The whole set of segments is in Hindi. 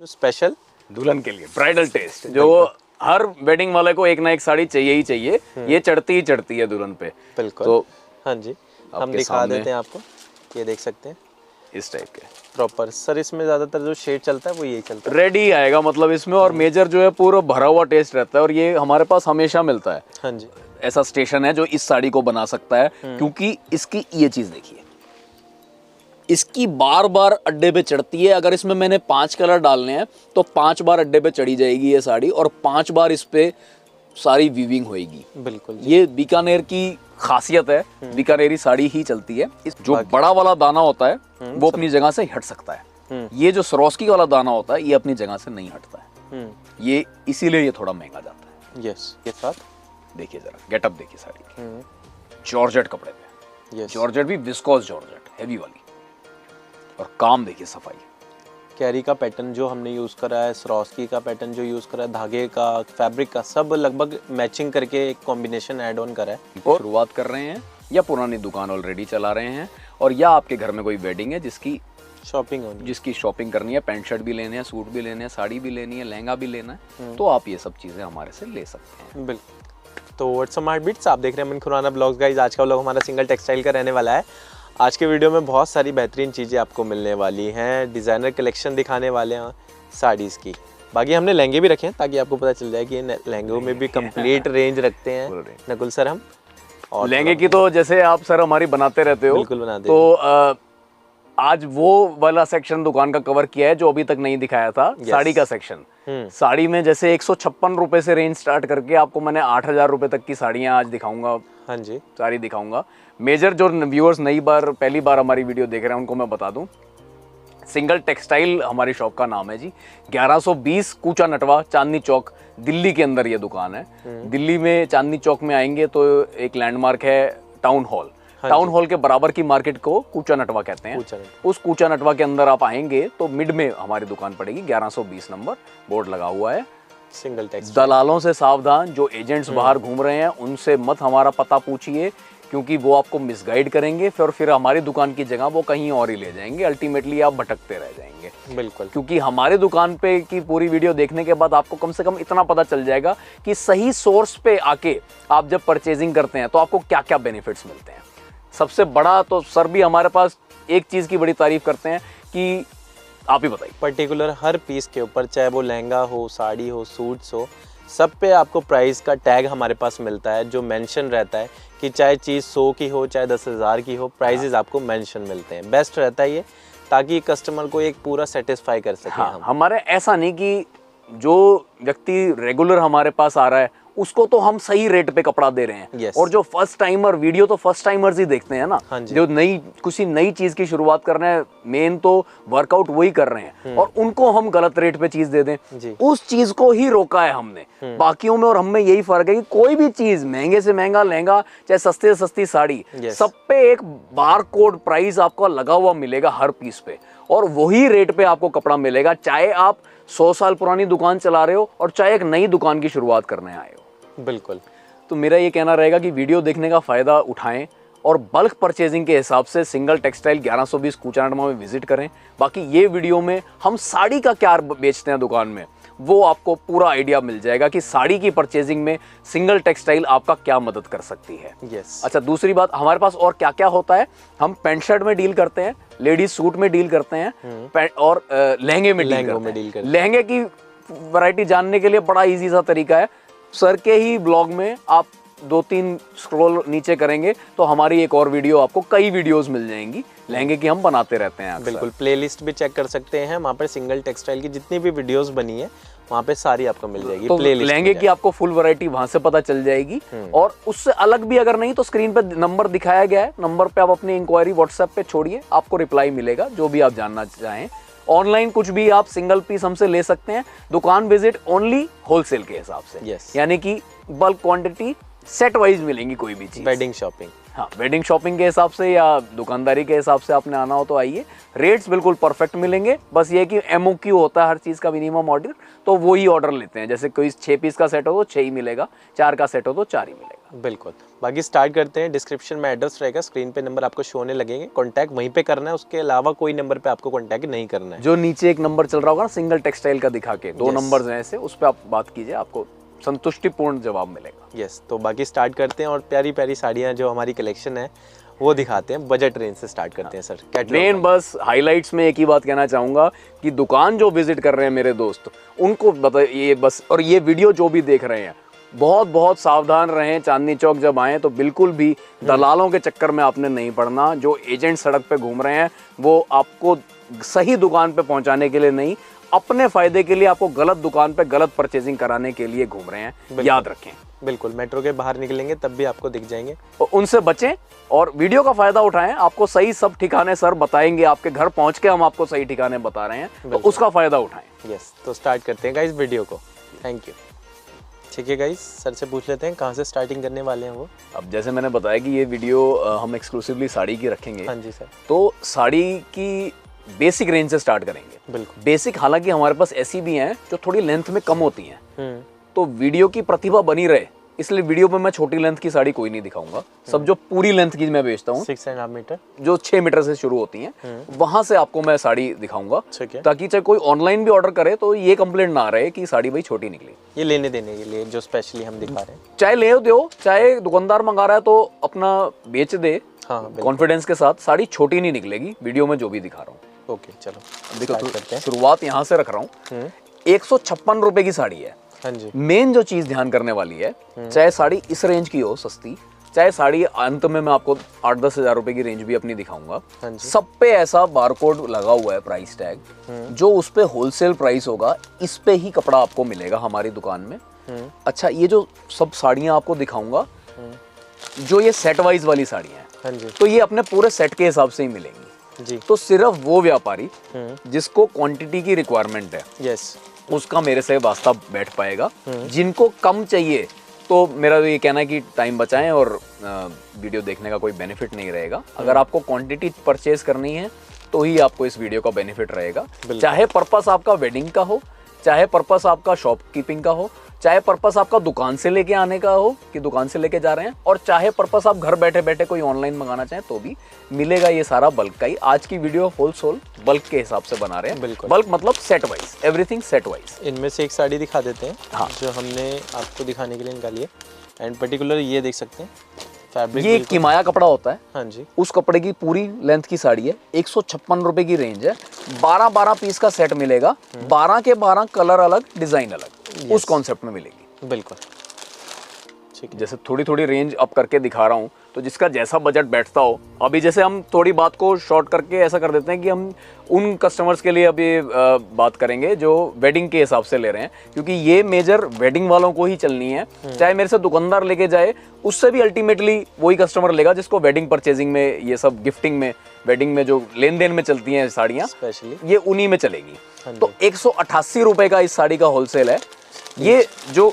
स्पेशल दुल्हन के लिए ब्राइडल टेस्ट, जो हर वेडिंग वाले को एक ना एक साड़ी चाहिए ही चाहिए, ये चढ़ती ही चढ़ती है दुल्हन पे। बिल्कुल। तो हाँ जी, हम दिखा देते हैं आपको, ये देख सकते हैं इस टाइप के प्रॉपर। सर इसमें ज्यादातर जो शेड चलता है वो यही चलता है, रेडी आएगा मतलब इसमें, और मेजर जो है पूरा भरा हुआ टेस्ट रहता है, और ये हमारे पास हमेशा मिलता है। हाँ जी, ऐसा स्टेशन है जो इस साड़ी को बना सकता है, क्योंकि इसकी ये चीज देखिए, इसकी बार बार अड्डे पे चढ़ती है। अगर इसमें मैंने 5 कलर डालने हैं तो 5 बार अड्डे पे चढ़ी जाएगी ये साड़ी, और 5 बार इस पे सारी वीविंग होएगी। बिल्कुल। ये बीकानेर की खासियत है, बीकानेरी साड़ी ही चलती है। इस जो बड़ा वाला दाना होता है वो अपनी जगह से हट सकता है, ये जो सरोस्की वाला दाना होता है ये अपनी जगह से नहीं हटता है, ये इसीलिए ये थोड़ा महंगा जाता है। यस, ये साथ देखिए जरा गेटअप देखिए साड़ी की, जॉर्जेट कपड़े पे, जॉर्जेट भी विस्कोस जॉर्जेट हैवी वाली, और काम देखिए सफाई। कैरी का पैटर्न जो हमने यूज़ करा है, सरोस्की का पैटर्न जो यूज़ करा है, धागे का, फैब्रिक का, सब लगभग मैचिंग करके एक कॉम्बिनेशन ऐड ऑन करा है। और शुरुआत कर रहे हैं या पुरानी दुकान ऑलरेडी चला रहे हैं, और या आपके घर में कोई वेडिंग है जिसकी शॉपिंग करनी है, पैंट शर्ट भी लेने हैं, सूट भी लेने हैं, साड़ी भी लेनी है, लहंगा भी लेना है, तो आप ये सब चीज़ें हमारे से ले सकते हैं। बिल्कुल। तो व्हाट्सअप स्मार्ट बिट्स, आप देख रहे हैं अमन खुराना ब्लॉग्स गाइस। आज का व्लॉग हमारा सिंगल टेक्सटाइल का रहने वाला है। आज के वीडियो में बहुत सारी बेहतरीन चीज़ें आपको मिलने वाली हैं, डिज़ाइनर कलेक्शन दिखाने वाले हैं साड़ीज़ की। बाकी हमने लहंगे भी रखे हैं ताकि आपको पता चल जाए कि लहंगों में भी कंप्लीट रेंज रखते हैं नकुल सर हम। और लहंगे की तो जैसे आप सर हमारी बनाते रहते हो, बिल्कुल बनाते तो आज वो वाला सेक्शन दुकान का कवर किया है जो अभी तक नहीं दिखाया था, साड़ी का सेक्शन। साड़ी में जैसे 156 रुपए से रेंज स्टार्ट करके आपको मैंने 8000 रुपए तक की साड़ियाँ आज दिखाऊंगा। हाँ जी, सारी दिखाऊंगा। मेजर जो व्यूअर्स पहली बार हमारी वीडियो देख रहे हैं उनको मैं बता दूं, सिंगल टेक्सटाइल हमारी शॉप का नाम है जी। 1120 कूचा नटवा, चांदनी चौक, दिल्ली के अंदर ये दुकान है। दिल्ली में चांदनी चौक में आएंगे तो एक लैंडमार्क है टाउन हॉल। टाउन हॉल के बराबर की मार्केट को कूचा नटवा कहते हैं। उस कूचा नटवा के अंदर आप आएंगे तो मिड में हमारी दुकान पड़ेगी, 1120 नंबर बोर्ड लगा हुआ है। Single textile. दलालों से सावधान, जो एजेंट्स बाहर घूम रहे हैं उनसे मत हमारा पता पूछिए, क्योंकि वो आपको मिसगाइड करेंगे, फिर हमारी दुकान की जगह वो कहीं और ही ले जाएंगे, अल्टीमेटली आप भटकते रह जाएंगे। बिल्कुल। क्योंकि हमारे दुकान पे की पूरी वीडियो देखने के बाद आपको कम से कम इतना पता चल जाएगा कि सही सोर्स पे आके आप जब परचेजिंग करते हैं तो आपको क्या क्या बेनिफिट्स मिलते हैं। सबसे बड़ा तो सर भी हमारे पास एक चीज़ की बड़ी तारीफ करते हैं कि आप ही बताइए। पर्टिकुलर हर पीस के ऊपर, चाहे वो लहंगा हो, साड़ी हो, सूट्स हो, सब पे आपको प्राइस का टैग हमारे पास मिलता है जो मेंशन रहता है कि चाहे चीज़ 100 की हो चाहे 10,000 की हो, प्राइजेस आपको मेंशन मिलते हैं। बेस्ट रहता है ये, ताकि कस्टमर को एक पूरा सेटिस्फाई कर सके। हाँ, हमारे ऐसा नहीं कि जो व्यक्ति रेगुलर हमारे पास आ रहा है उसको तो हम सही रेट पे कपड़ा दे रहे हैं, और जो फर्स्ट टाइमर, वीडियो तो फर्स्ट टाइमर्स ही देखते हैं ना। हाँ, जो कुछ नई चीज की शुरुआत कर रहे हैं, मेन तो वर्कआउट वही कर रहे हैं, और उनको हम गलत रेट पे चीज दे दें, उस चीज को ही रोका है हमने बाकियों में। और हम में यही फर्क है कि कोई भी चीज महंगे से महंगा लहंगा, चाहे सस्ते से सस्ती साड़ी, सब पे एक बार कोड प्राइस आपको लगा हुआ मिलेगा हर पीस पे, और वही रेट पे आपको कपड़ा मिलेगा, चाहे आप 100 साल पुरानी दुकान चला रहे हो और चाहे एक नई दुकान की शुरुआत करने आए हो। बिल्कुल। तो मेरा ये कहना रहेगा कि वीडियो देखने का फ़ायदा उठाएं और बल्क परचेजिंग के हिसाब से सिंगल टेक्सटाइल 1120 कूचा नटवा में विजिट करें। बाकी ये वीडियो में हम साड़ी का क्या बेचते हैं दुकान में, वो आपको पूरा आइडिया मिल जाएगा कि साड़ी की परचेजिंग में सिंगल टेक्सटाइल आपका क्या मदद कर सकती है। अच्छा, दूसरी बात, हमारे पास और क्या क्या होता है, हम पैंट शर्ट में डील करते हैं, लेडीज सूट में डील करते हैं, और लहंगे में डील करते हैं। लहंगे की वैरायटी जानने के लिए बड़ा ईजी सा तरीका है, सर के ही ब्लॉग में आप 2-3 स्क्रॉल नीचे करेंगे तो हमारी एक और वीडियो, आपको कई वीडियोस मिल जाएंगी लहंगे की, हम बनाते रहते हैं। बिल्कुल, प्लेलिस्ट भी चेक कर सकते हैं, वहाँ पर सिंगल टेक्सटाइल की जितनी भी वीडियोस बनी है वहाँ पे सारी आपको मिल जाएगी। तो लहंगे की आपको फुल वैरायटी वहाँ से पता चल जाएगी, और उससे अलग भी अगर नहीं तो स्क्रीन पे नंबर दिखाया गया है, नंबर पे आप अपनी इंक्वायरी व्हाट्सएप पे छोड़िए, आपको रिप्लाई मिलेगा जो भी आप जानना चाहें। ऑनलाइन कुछ भी आप सिंगल पीस हमसे ले सकते हैं, दुकान विजिट ओनली होलसेल के हिसाब से, यानी कि बल्क क्वांटिटी सेट वाइज मिलेंगी कोई भी चीज। वेडिंग शॉपिंग हाँ, वेडिंग शॉपिंग के हिसाब से या दुकानदारी के हिसाब से आपने आना हो तो आइए। रेट्स बिल्कुल परफेक्ट मिलेंगे। बस ये कि MOQ होता है हर चीज़ का, मिनिमम ऑर्डर, तो वो ही ऑर्डर लेते हैं। जैसे कोई 6 पीस का सेट हो तो 6 ही मिलेगा, 4 का सेट हो तो 4 ही मिलेगा। बिल्कुल। बाकी स्टार्ट करते हैं। डिस्क्रिप्शन में एड्रेस रहेगा, स्क्रीन पे नंबर आपको शो होने लगेंगे, कॉन्टैक्ट वहीं पे करना है, उसके अलावा कोई नंबर पे आपको कॉन्टैक्ट नहीं करना है। जो नीचे एक नंबर चल रहा होगा ना सिंगल टेक्सटाइल का दिखा के, 2 नंबर्स हैं ऐसे, उस पर आप बात कीजिए, आपको संतुष्टिपूर्ण जवाब मिलेगा। यस, तो बाकी स्टार्ट करते हैं और प्यारी प्यारी साड़ियाँ जो हमारी कलेक्शन है वो दिखाते हैं। बजट रेंज से स्टार्ट करते हैं सर। मेन बस हाइलाइट्स में एक ही बात कहना चाहूँगा कि दुकान जो विजिट कर रहे हैं मेरे दोस्त, उनको बताइए बस, और ये वीडियो जो भी देख रहे हैं, बहुत बहुत सावधान रहें। चांदनी चौक जब आएँ तो बिल्कुल भी दलालों के चक्कर में आपने नहीं पड़ना। जो एजेंट सड़क पे घूम रहे हैं वो आपको सही दुकान पे पहुंचाने के लिए नहीं, अपने फायदे के लिए आपको गलत दुकान पे गलत परचेजिंग कराने के लिए घूम रहे हैं। याद रखें। बिल्कुल, मेट्रो के बाहर निकलेंगे तब भी आपको दिख जाएंगे, तो उनसे बचें और वीडियो का फायदा उठाएं। आपको सही सब ठिकाने सर बताएंगे, आपके घर पहुंच के हम आपको सही ठिकाने बता रहे हैं, तो उसका फायदा उठाएं। यस, तो स्टार्ट करते हैं गाइस वीडियो को। Thank you. ठीक है गाइस, सर से पूछ लेते हैं कहाँ से स्टार्टिंग करने वाले हैं वो। अब जैसे मैंने बताया कि ये वीडियो हम एक्सक्लूसिवली साड़ी की रखेंगे। हाँ जी सर। तो साड़ी की बेसिक रेंज से स्टार्ट करेंगे। बिल्कुल। बेसिक, हालांकि हमारे पास ऐसी भी हैं जो थोड़ी लेंथ में कम होती हैं, तो वीडियो की प्रतिभा बनी रहे इसलिए वीडियो में मैं छोटी लेंथ की साड़ी कोई नहीं दिखाऊंगा। सब जो पूरी लेंथ की मैं बेचता हूँ, 6.5 मीटर, जो 6 मीटर से शुरू होती हैं, वहां से आपको मैं साड़ी दिखाऊंगा, ठीक है, ताकि चाहे कोई ऑनलाइन भी ऑर्डर करे तो ये कंप्लेंट ना रहे कि साड़ी भाई छोटी निकली। ये लेने देने के लिए जो स्पेशली हम दिखा रहे हैं, चाहे ले दो, चाहे दुकानदार मंगा रहा है तो अपना बेच दे कॉन्फिडेंस के साथ, साड़ी छोटी नहीं निकलेगी वीडियो में जो भी दिखा रहा हूँ। ओके चलो देखो, शुरुआत यहाँ से रख रहा हूँ। 156 रुपए की साड़ी है। हाँ जी। मेन जो चीज ध्यान करने वाली है, चाहे साड़ी इस रेंज की हो सस्ती, चाहे साड़ी अंत में मैं आपको 8-10 हज़ार रुपए की रेंज भी अपनी दिखाऊंगा, सब पे ऐसा बारकोड लगा हुआ है प्राइस टैग, जो उस पे होलसेल प्राइस होगा, इस पे ही कपड़ा आपको मिलेगा हमारी दुकान में। अच्छा, ये जो सब साड़ियाँ आपको दिखाऊंगा, जो ये सेट वाइज वाली साड़ियाँ हैं, हाँ जी, तो ये अपने पूरे सेट के हिसाब से ही मिलेंगी जी। तो सिर्फ वो व्यापारी जिसको क्वांटिटी की रिक्वायरमेंट है, यस, उसका मेरे से वास्ता बैठ पाएगा। जिनको कम चाहिए तो मेरा ये कहना है कि टाइम बचाएं और वीडियो देखने का कोई बेनिफिट नहीं रहेगा। अगर आपको क्वांटिटी परचेज करनी है तो ही आपको इस वीडियो का बेनिफिट रहेगा। चाहे पर्पस आपका वेडिंग का हो, चाहे पर्पस आपका शॉपकीपिंग का हो, चाहे पर्पस आपका दुकान से लेके आने का हो कि दुकान से लेके जा रहे हैं, और चाहे पर्पस आप घर बैठे बैठे कोई ऑनलाइन मंगाना चाहें तो भी मिलेगा। ये सारा बल्क का ही। आज की वीडियो होलसेल बल्क के हिसाब से बना रहे हैं। बिल्कुल। बल्क मतलब set wise, everything set wise. इनमें से एक साड़ी दिखा देते हैं, हाँ, जो हमने आपको दिखाने के लिए निकाली है। एंड पर्टिकुलर ये देख सकते हैं, फैब्रिक ये किमाया कपड़ा होता है। हाँ जी, उस कपड़े की पूरी लेंथ की साड़ी है। 156 रुपए की रेंज है। 12-12 पीस का सेट मिलेगा। 12 के 12 कलर अलग, डिजाइन अलग, उस कॉन्सेप्ट में मिलेगी। बिल्कुल ठीक है। जैसे थोड़ी थोड़ी रेंज अप करके दिखा रहा हूँ, तो जिसका जैसा बजट बैठता हो। अभी जैसे हम थोड़ी बात को शॉर्ट करके ऐसा कर देते हैं कि हम उन कस्टमर्स के लिए अभी बात करेंगे जो वेडिंग के हिसाब से ले रहे हैं, क्योंकि ये मेजर वेडिंग वालों को ही चलनी है। चाहे मेरे से दुकानदार लेके जाए, उससे भी अल्टीमेटली वही कस्टमर लेगा जिसको वेडिंग परचेजिंग में, ये सब गिफ्टिंग में, वेडिंग में जो लेन देन में चलती हैं साड़ियाँ, स्पेशली ये उन्हीं में चलेगी। तो 188 रुपए का इस साड़ी का होलसेल है। ये जो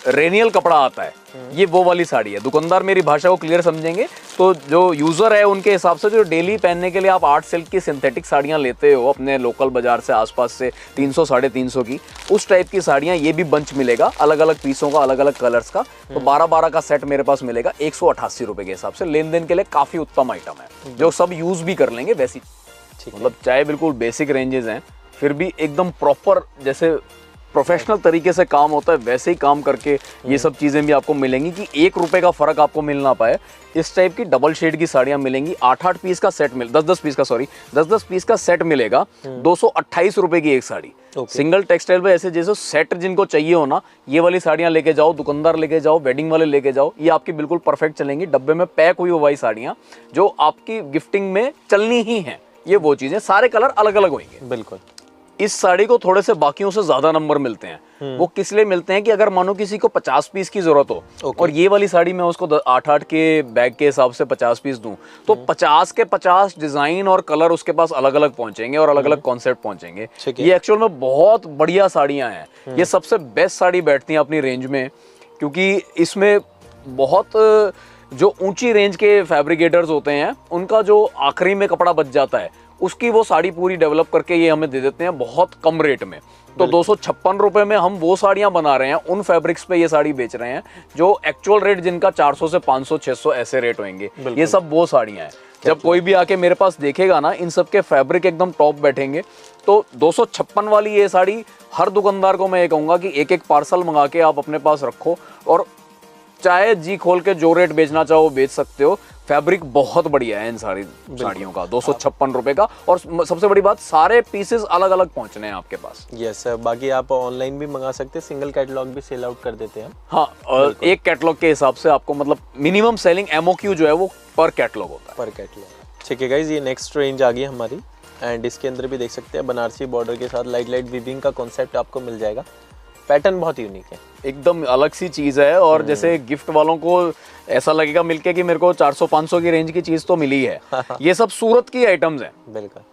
रेनियल कपड़ा आता है, ये वो वाली साड़ी है। दुकानदार मेरी भाषा को क्लियर समझेंगे तो जो यूजर है उनके हिसाब से, जो डेली पहनने के लिए आप 8 सिल्क की सिंथेटिक साड़ियां लेते हो अपने लोकल बाजार से आसपास से 300-350 की, उस टाइप की साड़ियां, ये भी बंच मिलेगा अलग अलग पीसों का, अलग अलग कलर्स का। तो 12-12 का सेट मेरे पास मिलेगा 188 रुपए के हिसाब से। लेन देन के लिए काफी उत्तम आइटम है, जो सब यूज भी कर लेंगे वैसी। मतलब चाहे बिल्कुल बेसिक रेंजेस हैं, फिर भी एकदम प्रॉपर जैसे प्रोफेशनल तरीके से काम होता है वैसे ही काम करके ये सब चीज़ें भी आपको मिलेंगी कि 1 रुपए का फर्क आपको मिल ना पाए। इस टाइप की डबल शेड की साड़ियाँ मिलेंगी। 8-8 पीस का सेट 10-10 पीस का 10-10 पीस का सेट मिलेगा। 228 रुपए की एक साड़ी। सिंगल टेक्सटाइल पे ऐसे जैसे सेट जिनको चाहिए हो ना, ये वाली साड़ियाँ लेके जाओ, दुकानदार लेके जाओ, वेडिंग वाले लेके जाओ, ये आपकी बिल्कुल परफेक्ट चलेंगी। डब्बे में पैक हुई हुई साड़ियाँ जो आपकी गिफ्टिंग में चलनी ही है। ये वो चीज़ें, सारे कलर अलग अलग होंगे। बिल्कुल। इस साड़ी को थोड़े से बाकियों से ज्यादा नंबर मिलते हैं। वो किस लिए मिलते हैं कि अगर मानो किसी को 50 पीस की जरूरत हो और ये वाली साड़ी मैं उसको 8-8 के बैग के हिसाब से 50 पीस दूं, तो 50 के 50 डिजाइन और कलर उसके पास अलग अलग पहुंचेंगे और अलग अलग कॉन्सेप्ट पहुंचेंगे। ये एक्चुअल में बहुत बढ़िया साड़ियां हैं। ये सबसे बेस्ट साड़ी बैठती है अपनी रेंज में, क्योंकि इसमें बहुत जो ऊंची रेंज के फैब्रिकेटर्स होते हैं उनका जो आखिरी में कपड़ा बच जाता है उसकी वो साड़ी पूरी डेवलप करके ये हमें दे देते हैं बहुत कम रेट में। तो 256 रुपए में हम वो साड़ियां बना रहे हैं, उन फैब्रिक्स पे ये साड़ी बेच रहे हैं जो एक्चुअल रेट जिनका 400 से 500 600 ऐसे रेट होंगे। ये सब वो साड़ियां हैं। जब कोई भी आके मेरे पास देखेगा ना, इन सब के फैब्रिक एकदम टॉप बैठेंगे। तो 256 वाली ये साड़ी हर दुकानदार को मैं ये कहूंगा कि एक एक पार्सल मंगा के आप अपने पास रखो और चाहे जी खोल के जो रेट बेचना चाहो बेच सकते हो। फैब्रिक बहुत बढ़िया है इन साड़ियों का, 256 रुपए का। और सबसे बड़ी बात, सारे पीसेस अलग अलग पहुंचने हैं आपके पास। यस सर, बाकी आप ऑनलाइन भी मंगा सकते हैं, सिंगल कैटलॉग भी सेल आउट कर देते हैं। हाँ, और एक कैटलॉग के हिसाब से आपको मतलब मिनिमम सेलिंग MOQ जो है वो पर कैटलॉग होता है। पर कैटलॉग। ठीक है गाइज, ये नेक्स्ट रेंज आ गई हमारी एंड इसके अंदर भी देख सकते हैं बनारसी बॉर्डर के साथ लाइट वीविंग का कॉन्सेप्ट आपको मिल जाएगा। पैटर्न बहुत यूनिक है, एकदम अलग सी चीज है। और जैसे गिफ्ट वालों को ऐसा लगेगा मिलके कि मेरे को 400-500 की रेंज की चीज तो मिली है। ये सब सूरत की आइटम्स हैं। बिल्कुल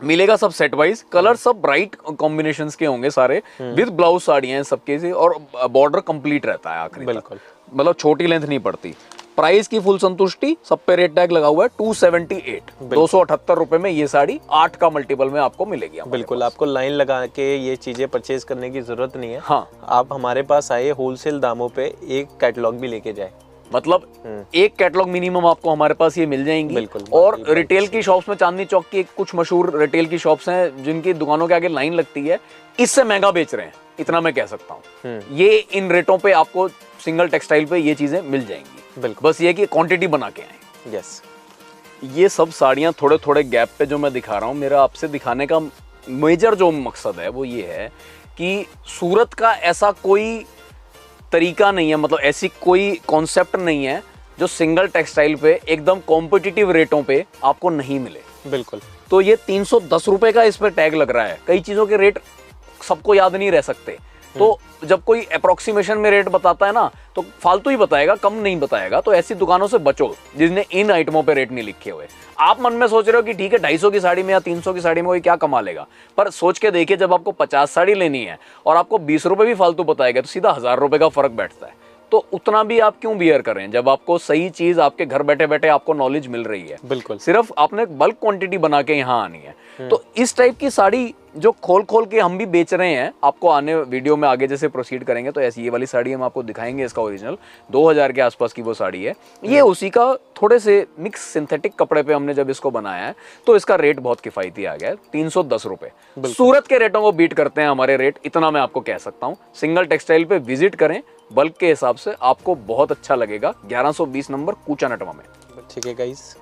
मिलेगा सब सेट वाइज, कलर सब ब्राइट कॉम्बिनेशंस के होंगे सारे, विद ब्लाउज साड़ियां हैं सबके से, और बॉर्डर कंप्लीट रहता है आखिरी तक, मतलब छोटी लेंथ नहीं पड़ती। प्राइस की फुल संतुष्टि, सब पे रेट टैग लगा हुआ है 278, 278 रुपए में ये साड़ी 8 का मल्टीपल में आपको मिलेगी। बिल्कुल, आपको लाइन लगा के ये चीजें परचेज करने की जरूरत नहीं है। हाँ, आप हमारे पास आए, होलसेल दामों पे एक कैटलॉग भी लेके जाए। मतलब एक कैटलॉग मिनिमम आपको हमारे पास ये मिल जाएंगी। बिल्कुल। और रिटेल की शॉप्स में, चांदनी चौक की कुछ मशहूर रिटेल की शॉप्स हैं जिनकी दुकानों के आगे लाइन लगती है, इससे महंगा बेच रहे हैं, इतना मैं कह सकता हूँ। ये इन रेटों पे आपको सिंगल टेक्सटाइल पे ये चीजें मिल जाएंगी। बिल्कुल, बस ये कि क्वांटिटी बना के आए। यस, ये सब साड़ियां थोड़े थोड़े गैप पे जो मैं दिखा रहा हूँ, मेरा आपसे दिखाने का मेजर जो मकसद है वो ये है कि सूरत का ऐसा कोई तरीका नहीं है, मतलब ऐसी कोई कॉन्सेप्ट नहीं है जो सिंगल टेक्सटाइल पे एकदम कॉम्पिटिटिव रेटों पे आपको नहीं मिले। बिल्कुल। तो ये 310 रुपए का इस पर टैग लग रहा है। कई चीजों के रेट सबको याद नहीं रह सकते, तो जब कोई अप्रोक्सीमेशन में रेट बताता है ना तो फालतू ही बताएगा, कम नहीं बताएगा। तो ऐसी दुकानों से बचो जिसने इन आइटमों पे रेट नहीं लिखे हुए। आप मन में सोच रहे हो कि ठीक है 250 की साड़ी में या 300 की साड़ी में कोई क्या कमा लेगा, पर सोच के देखिए जब आपको 50 साड़ी लेनी है और आपको 20 रुपए भी फालतू बताएगा तो सीधा 1000 रुपए का फर्क बैठता है। तो उतना भी आप क्यों बियर करें जब आपको सही चीज आपके घर बैठे बैठे आपको नॉलेज मिल रही है। बिल्कुल, सिर्फ सिर्फ आपने बल्क क्वांटिटी बना के यहाँ आनी है। तो इस टाइप की साड़ी जो खोल खोल के हम भी बेच रहे हैं, आपको आने वीडियो में आगे जैसे प्रोसीड करेंगे तो ऐसी ये वाली साड़ी हम आपको दिखाएंगे। इसका ओरिजिनल 2000 के आसपास की वो साड़ी है। ये उसी का थोड़े से मिक्स सिंथेटिक कपड़े पे हमने जब इसको बनाया है तो इसका रेट बहुत किफायती आ गया है, 310 रुपए। सूरत के रेटों को बीट करते हैं हमारे रेट, इतना मैं आपको कह सकता हूँ। सिंगल टेक्सटाइल पे विजिट करें, बल्क के हिसाब से आपको बहुत अच्छा लगेगा। 1120 नंबर कूचा नटवा में। ठीक है गाइस,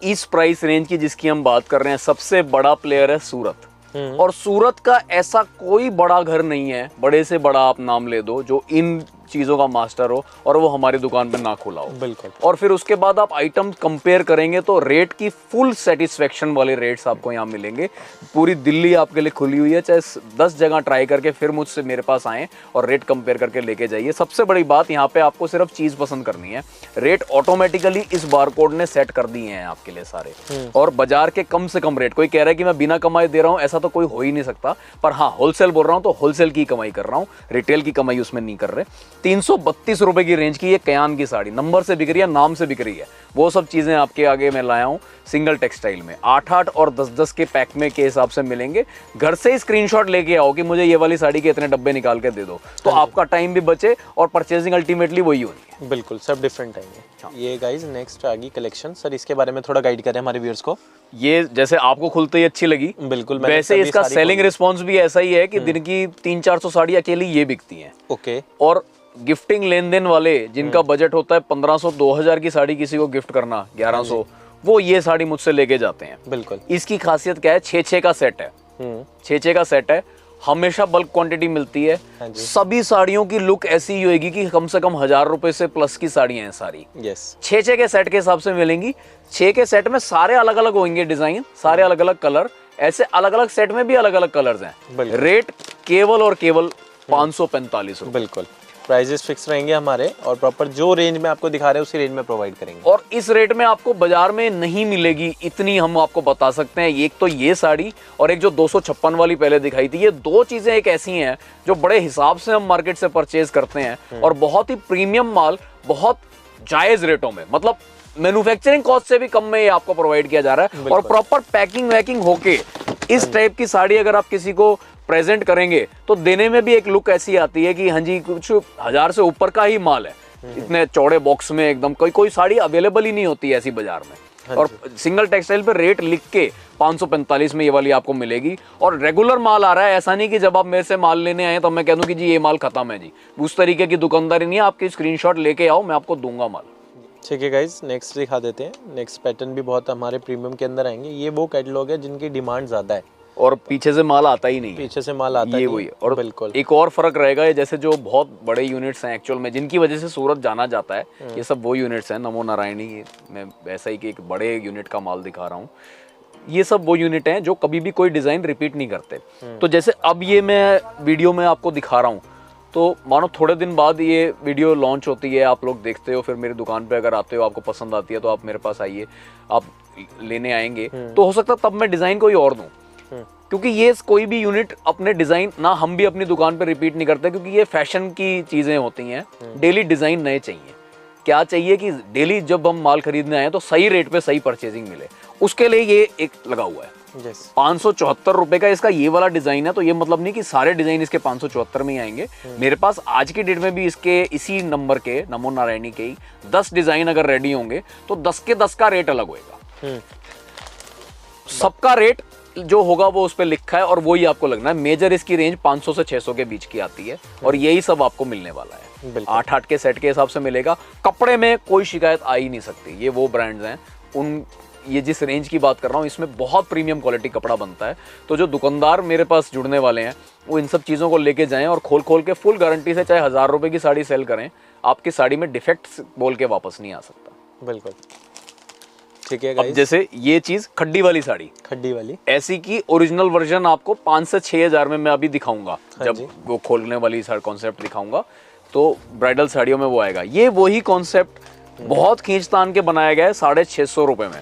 इस प्राइस रेंज की जिसकी हम बात कर रहे हैं, सबसे बड़ा प्लेयर है सूरत। और सूरत का ऐसा कोई बड़ा घर नहीं है, बड़े से बड़ा आप नाम ले दो, जो इन चीज़ों का मास्टर हो और वो हमारी दुकान पे ना खुला हो। बिल्कुल। और फिर उसके बाद आप आइटम कंपेयर करेंगे तो रेट की फुल सेटिस्फेक्शन वाले रेट्स आपको यहाँ मिलेंगे। पूरी दिल्ली आपके लिए खुली हुई है, चाहे 10 जगह ट्राई करके फिर मुझसे मेरे पास आएँ और रेट कंपेयर करके लेके जाइए। सबसे बड़ी बात, यहाँ पे आपको सिर्फ चीज़ पसंद करनी है, रेट ऑटोमेटिकली इस बारकोड ने सेट कर दिए हैं आपके लिए सारे। और बाजार के कम से कम रेट, कोई कह रहा है कि मैं बिना कमाई दे रहा हूँ, ऐसा तो कोई हो ही नहीं सकता। पर हाँ, होलसेल बोल रहा हूँ तो होलसेल की कमाई कर रहा हूँ, रिटेल की कमाई उसमें नहीं कर रहे। 332 रुपए की रेंज की ये कयान की साड़ी नंबर से बिक रही है, नाम से बिक रही है। वो सब चीजें आपके आगे मैं लाया हूँ सिंगल टेक्सटाइल में। 8-8 और 10-10 के पैक में के हिसाब से मिलेंगे। घर से ही स्क्रीनशॉट लेके आओ कि मुझे ये वाली साड़ी के इतने डब्बे निकाल के दे दो, तो आपका टाइम भी बचे और परचेजिंग अल्टीमेटली वही होनी है। बिल्कुल, सब डिफरेंट आएंगे। ये गाइस नेक्स्ट आ गई कलेक्शन। सर इसके बारे में थोड़ा गाइड करें हमारे व्यूअर्स को। ये जैसे आपको खुलते ही अच्छी लगी, बिल्कुल, वैसे इसका सेलिंग रिस्पॉन्स भी ऐसा ही है कि दिन की 300-400 साड़ी अकेली ये बिकती हैं। ओके। और गिफ्टिंग लेन देन वाले जिनका बजट होता है 1500-2000 की साड़ी किसी को गिफ्ट करना, 1100, वो ये साड़ी मुझसे लेके जाते हैं। बिल्कुल। इसकी खासियत क्या है, 6-6 का सेट है। 6-6 का सेट है, हमेशा बल्क क्वांटिटी मिलती है। सभी साड़ियों की लुक ऐसी ही होगी कि कम से कम 1000 रुपए से प्लस की साड़ियां हैं सारी। यस। 6-6 के सेट के हिसाब से मिलेंगी। 6 के सेट में सारे अलग अलग होंगे डिजाइन, सारे अलग अलग कलर, ऐसे अलग अलग सेट में भी अलग अलग कलर्स हैं। रेट केवल और केवल 545 रुपए। बिल्कुल, प्राइजेस फिक्स रहेंगे हमारे और प्रॉपर जो रेंज में आपको दिखा रहे हैं उसी रेंज में प्रोवाइड करेंगे। और इस रेट में आपको बाजार में नहीं मिलेगी, इतनी हम आपको बता सकते हैं। एक तो ये साड़ी और एक जो 256 वाली पहले दिखाई थी, ये दो चीजें एक ऐसी हैं जो बड़े हिसाब से हम मार्केट से परचेज करते हैं और बहुत ही प्रीमियम माल, बहुत जायज रेटों में, मतलब मैन्युफैक्चरिंग कॉस्ट से भी कम में ये आपको प्रोवाइड किया जा रहा है। और प्रॉपर पैकिंग वैकिंग होके इस टाइप की साड़ी अगर आप किसी को प्रेजेंट करेंगे तो देने में भी एक लुक ऐसी आती है कि हाँ जी कुछ 1000 से ऊपर का ही माल है। इतने चौड़े बॉक्स में एकदम कोई साड़ी अवेलेबल ही नहीं होती है ऐसी बाजार में। और सिंगल टेक्सटाइल पे रेट लिख के 545 में ये वाली आपको मिलेगी। और रेगुलर माल आ रहा है, ऐसा नहीं कि जब आप मेरे से माल लेने आए तो मैं कह दूं कि जी ये माल खत्म है जी, उस तरीके की दुकानदारी नहीं है। आपकी स्क्रीनशॉट लेके आओ, मैं आपको दूंगा माल। ठीक है गाइज, नेक्स्ट दिखा देते हैं। नेक्स्ट पैटर्न भी बहुत हमारे प्रीमियम के अंदर आएंगे। ये वो कैटलॉग है जिनकी डिमांड ज़्यादा है और पीछे से माल आता ही नहीं है। पीछे से माल आता ये नहीं। वही। और बिल्कुल एक और फर्क रहेगा, ये जैसे जो बहुत बड़े यूनिट्स हैं एक्चुअल में, जिनकी वजह से सूरत जाना जाता है, ये सब वो यूनिट्स हैं। नमो नारायणी, मैं वैसा ही कि एक बड़े यूनिट का माल दिखा रहा हूँ। ये सब वो यूनिट हैं जो कभी भी कोई डिज़ाइन रिपीट नहीं करते। तो जैसे अब ये मैं वीडियो में आपको दिखा रहा हूँ, तो मानो थोड़े दिन बाद ये वीडियो लॉन्च होती है, आप लोग देखते हो, फिर मेरी दुकान पे अगर आते हो, आपको पसंद आती है तो आप मेरे पास आइए, आप लेने आएंगे। तो हो सकता है तब मैं डिज़ाइन कोई और दूँ, क्योंकि ये कोई भी यूनिट अपने डिज़ाइन ना हम भी अपनी दुकान पे रिपीट नहीं करते, क्योंकि ये फैशन की चीज़ें होती हैं। डेली डिज़ाइन नए चाहिए। क्या चाहिए कि डेली जब हम माल खरीदने आए तो सही रेट पे सही परचेजिंग मिले, उसके लिए ये एक लगा हुआ है। 574 रुपए का इसका ये वाला डिजाइन है। तो ये मतलब नहीं कि सारे डिजाइन इसके 574 में ही आएंगे। मेरे पास आज की डेट में भी इसके इसी नंबर के, नमो नारायणी के ही 10 डिजाइन अगर रेडी होंगे तो 10 के 10 का रेट अलग होएगा। सबका रेट जो होगा वो उस पर लिखा है और वही आपको लगना है। मेजर इसकी रेंज 500 से 600 के बीच की आती है और यही सब आपको मिलने वाला है। 8-8 के सेट के हिसाब से मिलेगा। कपड़े में कोई शिकायत आ ही नहीं सकती। ये वो ब्रांड्स हैं, उन ये जिस रेंज की बात कर रहा हूँ इसमें बहुत प्रीमियम क्वालिटी कपड़ा बनता है। तो जो दुकानदार मेरे पास जुड़ने वाले हैं वो इन सब चीज़ों को लेके जाएं और खोल खोल के फुल गारंटी से, चाहे 1000 रुपये की साड़ी सेल करें, आपकी साड़ी में डिफेक्ट बोल के वापस नहीं आ सकता। बिल्कुल ठीक है। अब जैसे ये चीज़ खड्डी वाली साड़ी, खड्डी वाली ऐसी की ओरिजिनल वर्जन आपको 5 से 6 हज़ार में मैं अभी दिखाऊंगा। जब वो खोलने वाली कॉन्सेप्ट दिखाऊंगा तो ब्राइडल साड़ियों में वो आएगा। ये वही कॉन्सेप्ट बहुत खींचतान के बनाया गया है 650 रुपये में।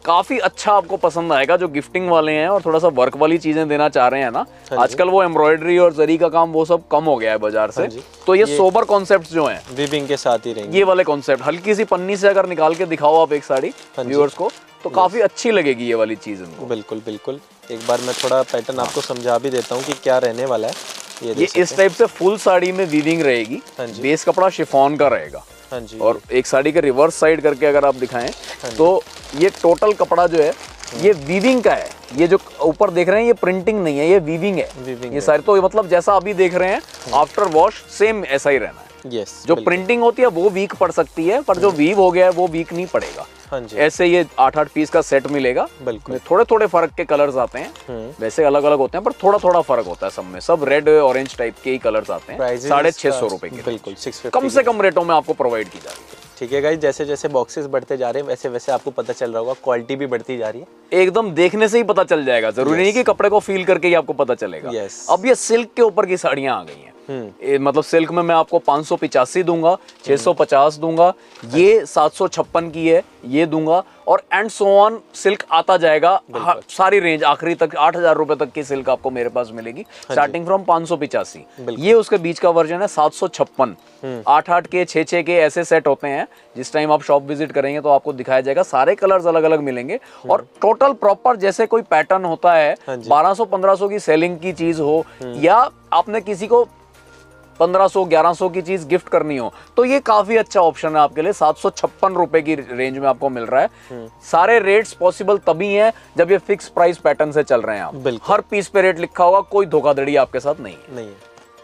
काफी अच्छा आपको पसंद आएगा। जो गिफ्टिंग वाले हैं और थोड़ा सा वर्क वाली चीजें देना चाह रहे हैं ना, आजकल वो एम्ब्रॉयडरी और जरी का काम वो सब कम हो गया है बाजार से। तो ये सोबर कॉन्सेप्ट्स जो हैं वीविंग के साथ ही रहेंगे। ये वाले कॉन्सेप्ट हल्की सी पन्नी से अगर निकाल के दिखाओ आप एक साड़ी व्यूअर्स को, तो काफी अच्छी लगेगी ये वाली चीज उनको। बिल्कुल बिल्कुल। एक बार मैं थोड़ा पैटर्न आपको समझा भी देता हूँ कि क्या रहने वाला है। ये इस टाइप से फुल साड़ी में वीविंग रहेगी। बेस कपड़ा शिफॉन का रहेगा। हाँ जी। और एक साड़ी के रिवर्स साइड करके अगर आप दिखाएं तो ये टोटल कपड़ा जो है ये वीविंग का है। ये जो ऊपर देख रहे हैं ये प्रिंटिंग नहीं है, ये वीविंग है। ये सारी तो मतलब जैसा अभी देख रहे हैं आफ्टर वॉश सेम ऐसा ही रहना है। जो प्रिंटिंग होती है वो वीक पड़ सकती है, पर जो वीव हो गया है वो वीक नहीं पड़ेगा। हाँ जी। ऐसे ये 8-8 पीस का सेट मिलेगा। बिल्कुल। थोड़े थोड़े फर्क के कलर्स आते हैं, वैसे अलग अलग होते हैं पर थोड़ा थोड़ा फर्क होता है सब में। सब रेड ऑरेंज टाइप के ही कलर्स आते हैं। 650 रुपए के बिल्कुल 650 कम से कम रेटों में आपको प्रोवाइड की जा रही है। ठीक है गाइस, जैसे जैसे बॉक्सेस बढ़ते जा रहे हैं वैसे वैसे आपको पता चल रहा होगा क्वालिटी भी बढ़ती जा रही है। एकदम देखने से ही पता चल जाएगा, जरूरी नहीं कि कपड़े को फील करके ही आपको पता चलेगा। अब ये सिल्क के ऊपर की साड़ियां आ गई हैं। मतलब सिल्क में मैं आपको 585 दूंगा, 650 दूंगा, ये 756 की है ये दूंगा, और एंड सो ऑन सिल्क आता जाएगा। सारी रेंज आखिरी तक 8000 रुपए तक की सिल्क आपको मेरे पास मिलेगी, स्टार्टिंग फ्रॉम 585। ये उसके बीच का वर्जन है 756। 8-8 के 6-6 के ऐसे सेट होते हैं। जिस टाइम आप शॉप विजिट करेंगे तो आपको दिखाया जाएगा, सारे कलर्स अलग अलग मिलेंगे। और टोटल प्रॉपर जैसे कोई पैटर्न होता है 1200-1500 की सेलिंग की चीज हो, या आपने किसी को 1500-1100 की चीज गिफ्ट करनी हो, तो ये काफी अच्छा ऑप्शन है आपके लिए। 756 रुपए की रेंज में आपको मिल रहा है। सारे रेट्स पॉसिबल तभी हैं जब ये फिक्स प्राइस पैटर्न से चल रहे हैं आप। हर पीस पे रेट लिखा होगा, कोई धोखाधड़ी आपके साथ नहीं है।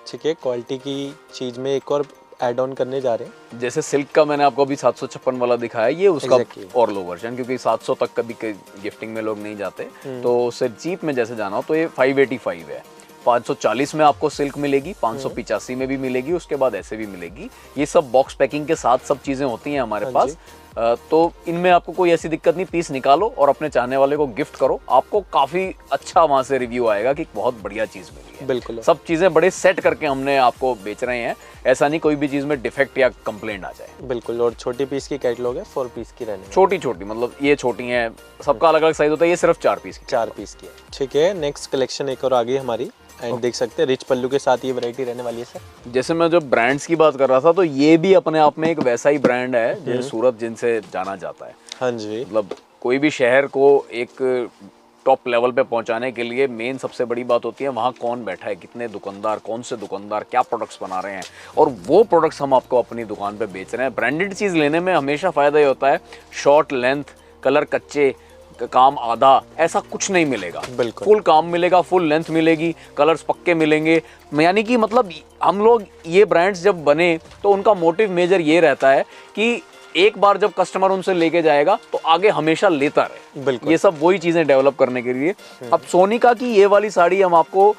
ठीक है, क्वालिटी की चीज में एक और ऐड ऑन करने जा रहे हैं। जैसे सिल्क का मैंने आपको अभी 756 वाला दिखाया, ये उसका और लो वर्जन, क्योंकि 700 तक कभी गिफ्टिंग में लोग नहीं जाते, तो उससे चीप में जैसे जाना हो तो ये 585 है। 540 में आपको सिल्क मिलेगी, 585 में भी मिलेगी, उसके बाद ऐसे भी मिलेगी। ये सब बॉक्स पैकिंग के साथ सब चीजें होती हैं हमारे पास। तो इनमें आपको कोई ऐसी दिक्कत नहीं, पीस निकालो और अपने चाहने वाले को गिफ्ट करो, आपको काफ़ी अच्छा वहाँ से रिव्यू आएगा कि बहुत बढ़िया चीज़ मिली है। बिल्कुल, सब चीज़ें बड़े सेट करके हमने आपको बेच रहे हैं, ऐसा नहीं कोई भी चीज़ में डिफेक्ट या कंप्लेंट आ जाए। बिल्कुल। और छोटी पीस की कैटलॉग है, 4 पीस की रहने वाली। छोटी छोटी मतलब ये छोटी हैं, सबका अलग अलग साइज होता है, ये सिर्फ 4 पीस की। 4 पीस की है, ठीक है। नेक्स्ट कलेक्शन एक और आ गई हमारी, एंड देख सकते हैं रिच पल्लू के साथ ये वैरायटी रहने वाली है सर। जैसे मैं जो ब्रांड्स की बात कर रहा था, तो ये भी अपने आप में एक वैसा ही ब्रांड है जो सूरत जिनसे जाना जाता है। हाँ जी। मतलब कोई भी शहर को एक टॉप लेवल पे पहुंचाने के लिए मेन सबसे बड़ी बात होती है वहाँ कौन बैठा है, कितने दुकानदार, कौन से दुकानदार क्या प्रोडक्ट्स बना रहे हैं, और वो प्रोडक्ट्स हम आपको अपनी दुकान पे बेच रहे हैं। ब्रांडेड चीज़ लेने में हमेशा फ़ायदा ये होता है, शॉर्ट लेंथ, कलर कच्चे, काम आधा, ऐसा कुछ नहीं मिलेगा। बिल्कुल। फुल काम मिलेगा, फुल लेंथ मिलेगी, कलर्स पक्के मिलेंगे। यानी कि मतलब हम लोग ये ब्रांड्स जब बने तो उनका मोटिव मेजर ये रहता है कि एक बार जब कस्टमर उनसे लेके जाएगा तो आगे हमेशा लेता रहे। बिल्कुल। ये सब वही चीज़ें डेवलप करने के लिए। अब सोनिका की ये वाली साड़ी हम आपको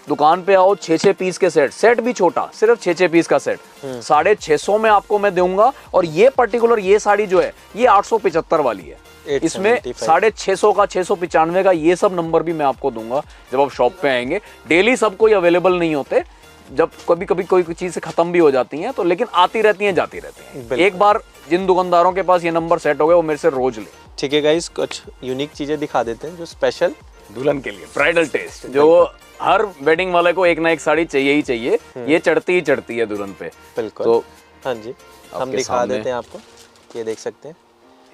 दुकान पे आओ, 6-6 पीस के सेट भी छोटा, सिर्फ 6-6 पीस का सेट 650 में आपको मैं दूंगा। और ये पर्टिकुलर ये साड़ी जो है ये 875 वाली है, इसमें 650 का, 695 का ये सब नंबर भी मैं आपको दूंगा जब आप शॉप पे आएंगे। डेली सब कोई अवेलेबल नहीं होते, जब कभी कभी कोई चीज़ खत्म भी हो जाती हैं तो, लेकिन आती रहती हैं जाती रहती हैं। एक बार जिन दुकानदारों के पास ये नंबर सेट हो गए वो मेरे से रोज ले। ठीक है गाइस, कुछ यूनिक चीज़ें दिखा देते हैं जो स्पेशल दुल्हन के लिए, ब्राइडल टेस्ट, जो हर वेडिंग वाले को एक ना एक साड़ी चाहिए ही चाहिए, ये चढ़ती ही चढ़ती है दुल्हन पे। बिल्कुल। तो हाँ जी, हम दिखा देते हैं आपको, ये देख सकते हैं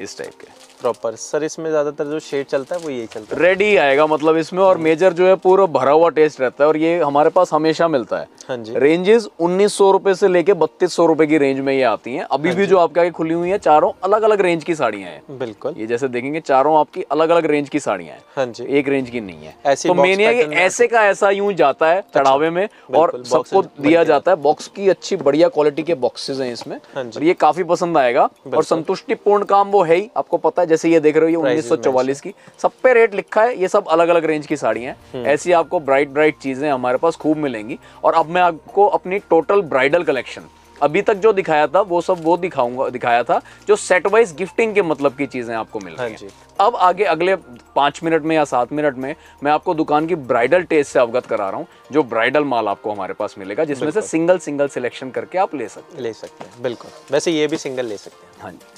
इस टाइप के प्रॉपर। सर इसमें ज्यादातर जो शेड चलता है वो यही चलता है, रेडी आएगा मतलब इसमें, और मेजर जो है पूरा भरा हुआ टेस्ट रहता है, और ये हमारे पास हमेशा मिलता है। हाँ जी। रेंजेस 1900 रुपए से लेके 3200 रुपए की रेंज में ये आती हैं। अभी भी जो आपके आगे खुली हुई है, चारों अलग अलग रेंज की साड़ियां हैं। बिल्कुल। ये जैसे देखेंगे चारों आपकी अलग अलग रेंज की साड़ियां हैं। हाँ जी। एक रेंज की नहीं है। ऐसी तो box मेन ये है कि pattern में ऐसे का ऐसा यूं जाता है चढ़ावे में, और बिल्कुल, सबको boxes दिया जाता है। बॉक्स की अच्छी बढ़िया क्वालिटी के बॉक्सेस हैं इसमें, हाँ जी। और ये काफी पसंद आएगा। और संतुष्टिपूर्ण काम वो है ही, आपको पता है, जैसे ये देख रहे हो ये 1944 की, सब पे रेट लिखा है। ये सब अलग अलग रेंज की साड़ियां हैं। ऐसी आपको ब्राइट चीजें हमारे पास खूब मिलेंगी। और अब मैं आपको अपनी टोटल ब्राइडल कलेक्शन, अभी तक जो दिखाया था वो सब वो दिखाया था जो सेट वाइज गिफ्टिंग के मतलब की चीजें आपको मिल रही हैं। अब आगे अगले 5 मिनट में या 7 मिनट में मैं आपको दुकान की ब्राइडल टेस्ट से अवगत करा रहा हूँ, जो ब्राइडल माल आपको हमारे पास मिलेगा, जिसमें से सिंगल सिलेक्शन करके आप ले सकते हैं। बिल्कुल, वैसे ये भी सिंगल ले सकते हैं। हाँ जी।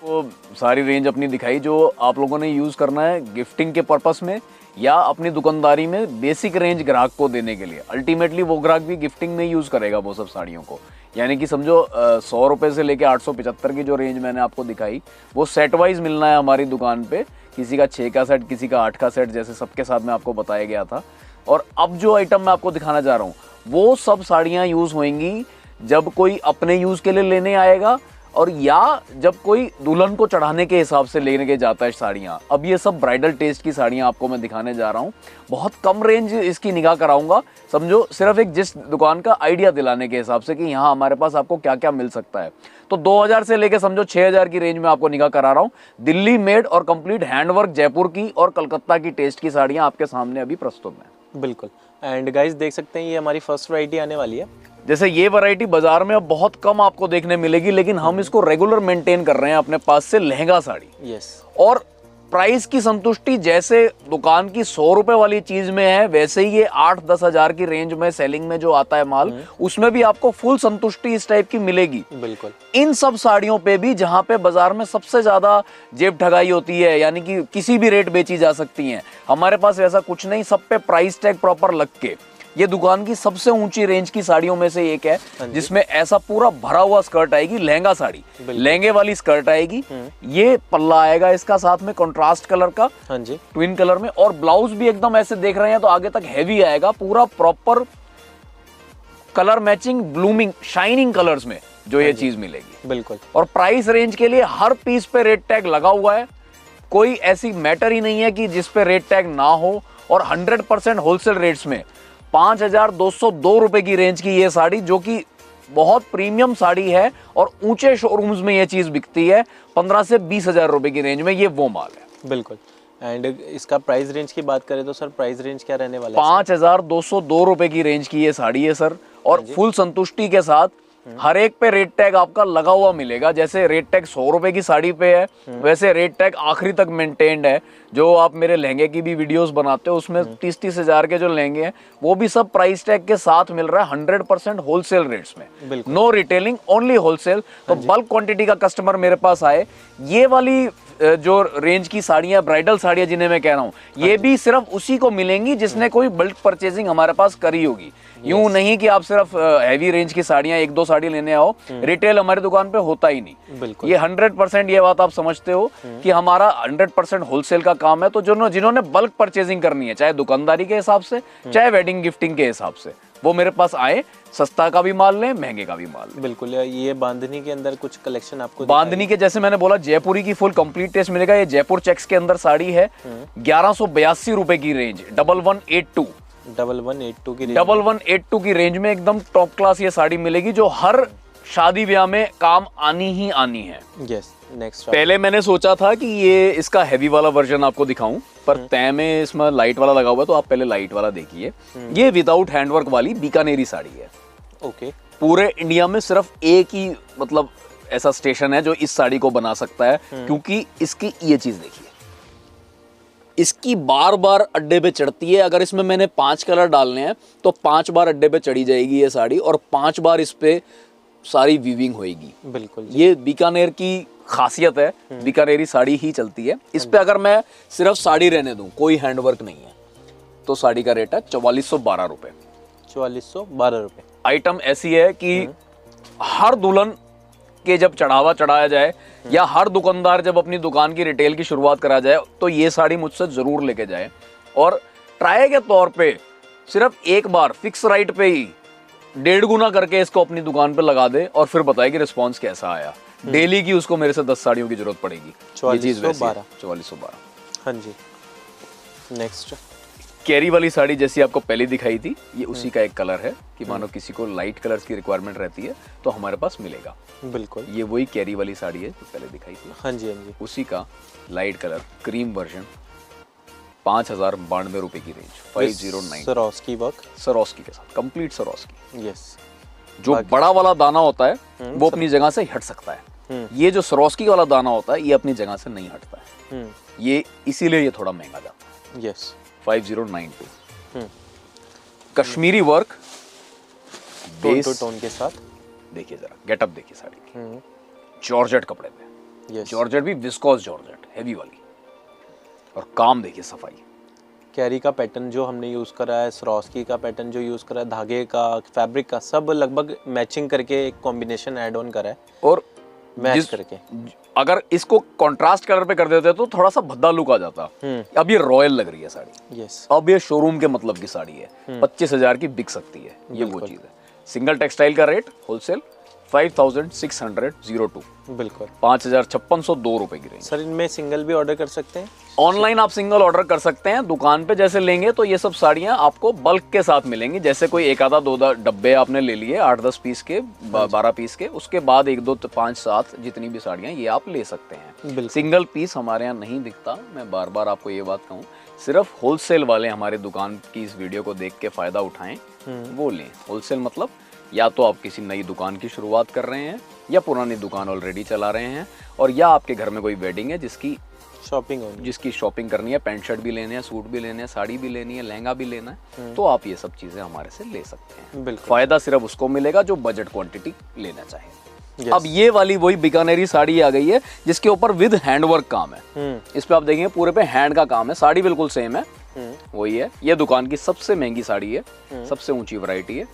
वो सारी रेंज अपनी दिखाई जो आप लोगों ने यूज़ करना है गिफ्टिंग के पर्पस में या अपनी दुकानदारी में बेसिक रेंज ग्राहक को देने के लिए। अल्टीमेटली वो ग्राहक भी गिफ्टिंग में यूज़ करेगा वो सब साड़ियों को। यानी कि समझो 100 रुपये से लेके 875 की जो रेंज मैंने आपको दिखाई, वो सेट वाइज मिलना है हमारी दुकान पे। किसी का 6 का सेट, किसी का 8 का सेट, जैसे सबके साथ में आपको बताया गया था। और अब जो आइटम मैं आपको दिखाना चाह रहा हूँ वो सब साड़ियाँ यूज़ होंगी जब कोई अपने यूज़ के लिए लेने आएगा, और या जब कोई दुल्हन को चढ़ाने के हिसाब से लेने के जाता है साड़ियाँ। अब ये सब ब्राइडल टेस्ट की साड़ियाँ आपको मैं दिखाने जा रहा हूँ। बहुत कम रेंज इसकी निगाह कराऊंगा, समझो सिर्फ एक जिस दुकान का आइडिया दिलाने के हिसाब से कि यहाँ हमारे पास आपको क्या क्या मिल सकता है। तो 2000 से लेके समझो 6000 की रेंज में आपको निगाह करा रहा हूँ। दिल्ली मेड और कंप्लीट हैंडवर्क जयपुर की और कलकत्ता की टेस्ट की साड़ियाँ आपके सामने अभी प्रस्तुत हैं। बिल्कुल। एंड गाइस देख सकते हैं ये हमारी फर्स्ट वैरायटी आने वाली है। जैसे ये वैरायटी बाजार में अब बहुत कम आपको देखने मिलेगी, लेकिन हम इसको रेगुलर मेंटेन कर रहे हैं अपने पास से, लहंगा साड़ी। यस। और प्राइस की संतुष्टि जैसे दुकान की 100 रुपए वाली चीज में है, वैसे ही ये 8-10 हजार की रेंज में सेलिंग में जो आता है माल, उसमें भी आपको फुल संतुष्टि इस टाइप की मिलेगी। बिल्कुल। इन सब साड़ियों पे भी जहां पे बाजार में सबसे ज्यादा जेब ठगाई होती है, यानी कि किसी भी रेट बेची जा सकती हैं, हमारे पास ऐसा कुछ नहीं। सब पे प्राइस टैग प्रॉपर लग के, ये दुकान की सबसे ऊंची रेंज की साड़ियों में से एक है, जिसमें ऐसा पूरा भरा हुआ स्कर्ट आएगी, लहंगा साड़ी, लहंगे वाली स्कर्ट आएगी। ये पल्ला आएगा इसका साथ में कंट्रास्ट कलर का, हाँ जी, ट्विन कलर में। और ब्लाउज भी एकदम ऐसे देख रहे हैं तो आगे तक हैवी आएगा, पूरा proper colour matching, blooming, shining colours में जो ये चीज मिलेगी। बिल्कुल। और प्राइस रेंज के लिए हर पीस पे रेट टैग लगा हुआ है, कोई ऐसी मैटर ही नहीं है कि जिस पे रेट टैग ना हो। और 100% होलसेल रेट्स में 5202 रुपए की रेंज की ये साड़ी, जो कि बहुत प्रीमियम साड़ी है और ऊंचे शोरूम्स में ये चीज बिकती है 15 से 20 हजार रुपए की रेंज में, ये वो माल है। बिल्कुल। एंड इसका प्राइस रेंज की बात करें तो सर प्राइस रेंज क्या रहने वाला है? 5202 रुपए की रेंज की ये साड़ी है सर, और फुल संतुष्टि के साथ हर एक पे रेट टैग आपका लगा हुआ मिलेगा। जैसे रेट टैग 100 रुपए की साड़ी पे है, वैसे रेट टैग आखिरी तक मेंटेन्ड है। जो आप मेरे लहंगे की भी वीडियोस बनाते हो उसमें 30-30 हजार के जो लहंगे हैं वो भी सब प्राइस टैग के साथ मिल रहा है 100% होलसेल रेट्स में, नो रिटेलिंग, ओनली होलसेल। तो बल्क क्वांटिटी का कस्टमर मेरे पास आए, ये वाली जो रेंज की साड़ियां, ब्राइडल साड़ियां जिन्हें मैं कह रहा हूँ, ये भी सिर्फ उसी को मिलेंगी जिसने कोई बल्क परचेजिंग हमारे पास करी होगी। यूं नहीं कि आप सिर्फ हैवी रेंज की साड़ियां 1-2 साड़ी लेने आओ, रिटेल हमारी दुकान पे होता ही नहीं। ये 100% ये बात आप समझते हो कि हमारा 100% होलसेल का काम है। तो जिन्होंने बल्क परचेजिंग करनी है, चाहे दुकानदारी के हिसाब से चाहे वेडिंग गिफ्टिंग के हिसाब से, वो मेरे पास आए, सस्ता का भी माल लें, महंगे का भी माल लें। बिल्कुल। ये बांधनी के अंदर कुछ कलेक्शन आपको बांधनी के, जैसे मैंने बोला, जयपुरी की फुल कंप्लीट टेस्ट मिलेगा। ये जयपुर चेक्स के अंदर साड़ी है, 1182 रुपए की रेंज, 1182 की रेंज में एकदम टॉप क्लास ये साड़ी मिलेगी, जो हर शादी ब्याह में काम आनी ही आनी है। यस। नेक्स्ट, पहले मैंने सोचा था कि ये इसका हैवी वाला वर्जन आपको दिखाऊं, पर तय में इसमें लाइट वाला लगा हुआ है, तो आप पहले लाइट वाला देखिए। ये विदाउट हैंडवर्क वाली बीकानेरी साड़ी है। ओके। पूरे इंडिया में सिर्फ एक ही मतलब ऐसा स्टेशन है जो इस साड़ी को बना सकता है, क्योंकि इसकी ये चीज देखिए, इसकी बार बार अड्डे पे चढ़ती है। अगर इसमें मैंने 5 कलर डालने हैं तो 5 बार अड्डे पे चढ़ी जाएगी ये साड़ी, और 5 बार इस पे सारी वीविंग होएगी। बिल्कुल। ये बीकानेर की खासियत है, बीकानेरी साड़ी ही चलती है। इस पे अगर मैं सिर्फ साड़ी रहने दूं, कोई हैंडवर्क नहीं है, तो साड़ी का रेट है 4412 रुपए। 4412 रुपए। आइटम ऐसी है कि हर दुल्हन के जब चढ़ावा चढ़ाया जाए, या हर दुकानदार जब अपनी दुकान की रिटेल की शुरुआत करा जाए, तो ये साड़ी मुझसे जरूर लेके जाए, और ट्राई के तौर पे सिर्फ एक बार फिक्स राइट पे ही 1.5 गुना करके इसको अपनी दुकान पे लगा दे, और फिर बताए कि रिस्पॉन्स कैसा आया। डेली की उसको मेरे से 10 साड़ियों की जरूरत पड़ेगी। 4412। हाँ जी। नेक्स्ट, कैरी वाली साड़ी जैसी आपको पहले दिखाई थी, ये उसी का एक कलर है कि मानो किसी को लाइट कलर्स की रिक्वायरमेंट रहती है तो हमारे पास मिलेगा। बिल्कुल। ये वही कैरी वाली साड़ी है जो पहले दिखाई थी। हाँ जी, हाँ जी। उसी का लाइट कलर क्रीम वर्जन, 5092 रुपए की रेंज, 5090। सरोस्की वर्क, सरोस्की के साथ, कंप्लीट सरोस्की। यस। जो बड़ा वाला दाना होता है वो अपनी जगह से हट सकता है, ये जो सरोस्की वाला दाना होता है ये अपनी जगह से नहीं हटता है। ये इसीलिए ये थोड़ा महंगा जाता है। Yes. 5092। Kashmiri work tone to tone के साथ। देखिए जरा गेटअप देखिए साड़ी की, जॉर्जेट कपड़े पे। यस। जॉर्जेट भी विस्कोस जॉर्जेट, हैवी वाली, और काम देखिए, सफाई। कैरी का पैटर्न जो हमने यूज़ करा है, सरोस्की का पैटर्न जो यूज़ करा है, धागे का, फैब्रिक का, सब लगभग मैचिंग करके एक कॉम्बिनेशन ऐड ऑन करा है, और मैच करके। अगर इसको कंट्रास्ट कलर पे कर देते तो थोड़ा सा भद्दा लुक आ जाता। अब ये रॉयल लग रही है साड़ी। यस। अब ये शोरूम के मतलब की साड़ी है, 25,000 की बिक सकती है। ये वो चीज है। सिंगल टेक्सटाइल का रेट होलसेल 5602, बिल्कुल 5602 रुपए की रेंज। सर, इनमें सिंगल भी ऑर्डर कर सकते हैं? ऑनलाइन आप सिंगल ऑर्डर कर सकते हैं। दुकान पे जैसे लेंगे तो ये सब साड़ियां आपको बल्क के साथ मिलेंगी। जैसे कोई एक आधा 2 डब्बे आपने ले लिए 8-10 पीस के, 12 पीस के, उसके बाद 1, 2, 5, 7 जितनी भी साड़ियां ये आप ले सकते हैं। सिंगल पीस हमारे यहाँ नहीं बिकता। मैं बार बार आपको ये बात कहूँ, सिर्फ होलसेल वाले हमारे दुकान की इस वीडियो को देख के फायदा उठाएं, वो लें। होलसेल मतलब या तो आप किसी नई दुकान की शुरुआत कर रहे हैं, या पुरानी दुकान ऑलरेडी चला रहे हैं, और या आपके घर में कोई वेडिंग है जिसकी शॉपिंग करनी है, पैंट शर्ट भी लेने हैं, सूट भी लेने हैं, साड़ी भी लेनी है, लहंगा भी लेना है, तो आप ये सब चीजें हमारे से ले सकते हैं। फायदा सिर्फ उसको मिलेगा जो बजट क्वांटिटी लेना चाहे। अब ये वाली वही बीकानेरी साड़ी आ गई है जिसके ऊपर विद हैंडवर्क काम है। इस पे आप देखेंगे पूरे पे हैंड का काम है। साड़ी बिल्कुल सेम है, वही है। ये दुकान की सबसे महंगी साड़ी है, सबसे ऊंची वैरायटी है,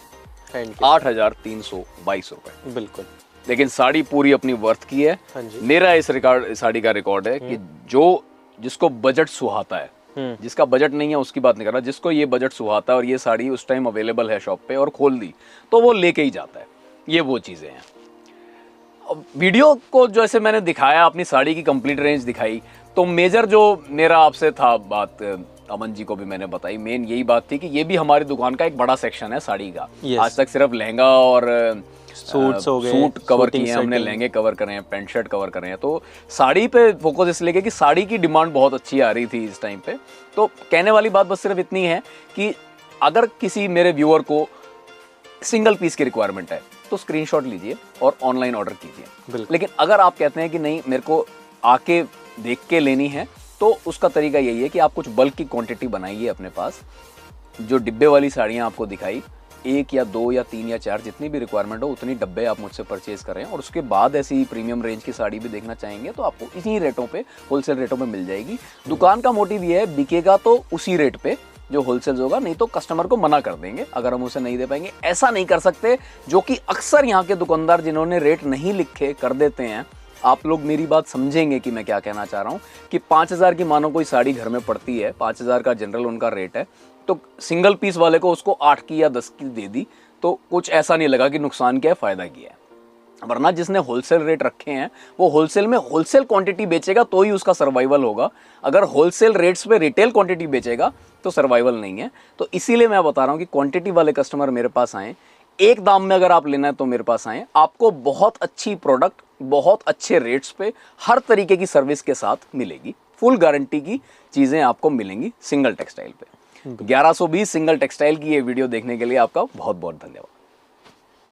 8,322 रुपए। बिल्कुल। लेकिन साड़ी पूरी अपनी वर्थ की है। मेरा इस साड़ी का रिकॉर्ड है कि जिसको बजट सुहाता है, जिसका बजट नहीं है उसकी बात नहीं कर रहा, जिसको ये बजट सुहाता है और ये साड़ी उस टाइम अवेलेबल है शॉप पे और खोल दी तो वो लेके ही जाता है। ये वो चीजें हैं। वीडियो को जैसे मैंने दिखाया, अपनी साड़ी की कंप्लीट रेंज दिखाई, तो मेजर जो मेरा आपसे था बात, अमन जी को भी मैंने बताई, मेन यही बात थी कि ये भी हमारी दुकान का एक बड़ा सेक्शन है साड़ी का। आज तक सिर्फ लहंगा और सूट कवर किए हैं हमने, लहंगे कवर करे हैं, पैंट शर्ट कवर करे हैं। तो साड़ी पे फोकस इसलिए कि साड़ी की डिमांड बहुत अच्छी आ रही थी इस टाइम पे। तो कहने वाली बात बस सिर्फ इतनी है कि अगर किसी मेरे व्यूअर को सिंगल पीस की रिक्वायरमेंट है, तो स्क्रीनशॉट लीजिए और ऑनलाइन ऑर्डर कीजिए। बिल्कुल। लेकिन अगर आप कहते हैं कि नहीं मेरे को आके देख के लेनी है, तो उसका तरीका यही है कि आप कुछ बल्क की क्वांटिटी बनाइए अपने पास। जो डिब्बे वाली साड़ियाँ आपको दिखाई, 1 या 2 या 3 या 4 जितनी भी रिक्वायरमेंट हो उतनी डब्बे आप मुझसे परचेज करें, और उसके बाद ऐसी प्रीमियम रेंज की साड़ी भी देखना चाहेंगे तो आपको इसी रेटों पे, होलसेल रेटों पे मिल जाएगी। दुकान का मोटिव ये है, बिकेगा तो उसी रेट पे जो होलसेल होगा, नहीं तो कस्टमर को मना कर देंगे अगर हम उसे नहीं दे पाएंगे। ऐसा नहीं कर सकते, जो कि अक्सर यहाँ के दुकानदार जिन्होंने रेट नहीं लिखे कर देते हैं। आप लोग मेरी बात समझेंगे कि मैं क्या कहना चाह रहा हूँ कि 5000 की मानो कोई साड़ी घर में पड़ती है, 5000 का जनरल उनका रेट है, तो सिंगल पीस वाले को उसको 8 की या 10 की दे दी तो कुछ ऐसा नहीं लगा कि नुकसान किया है, फायदा किया है। वरना जिसने होलसेल रेट रखे हैं वो होलसेल में होलसेल क्वांटिटी बेचेगा तो ही उसका सर्वाइवल होगा। अगर होलसेल रेट्स पे रिटेल क्वांटिटी बेचेगा तो सर्वाइवल नहीं है। तो इसीलिए मैं बता रहा हूँ कि क्वांटिटी वाले कस्टमर मेरे पास आए, एक दाम में अगर आप लेना है तो मेरे पास आए, आपको बहुत अच्छी प्रोडक्ट बहुत अच्छे रेट्स पे हर तरीके की सर्विस के साथ मिलेगी। फुल गारंटी की चीज़ें आपको मिलेंगी सिंगल टेक्सटाइल पे। 1120 सिंगल टेक्सटाइल की ये वीडियो देखने के लिए आपका बहुत बहुत धन्यवाद।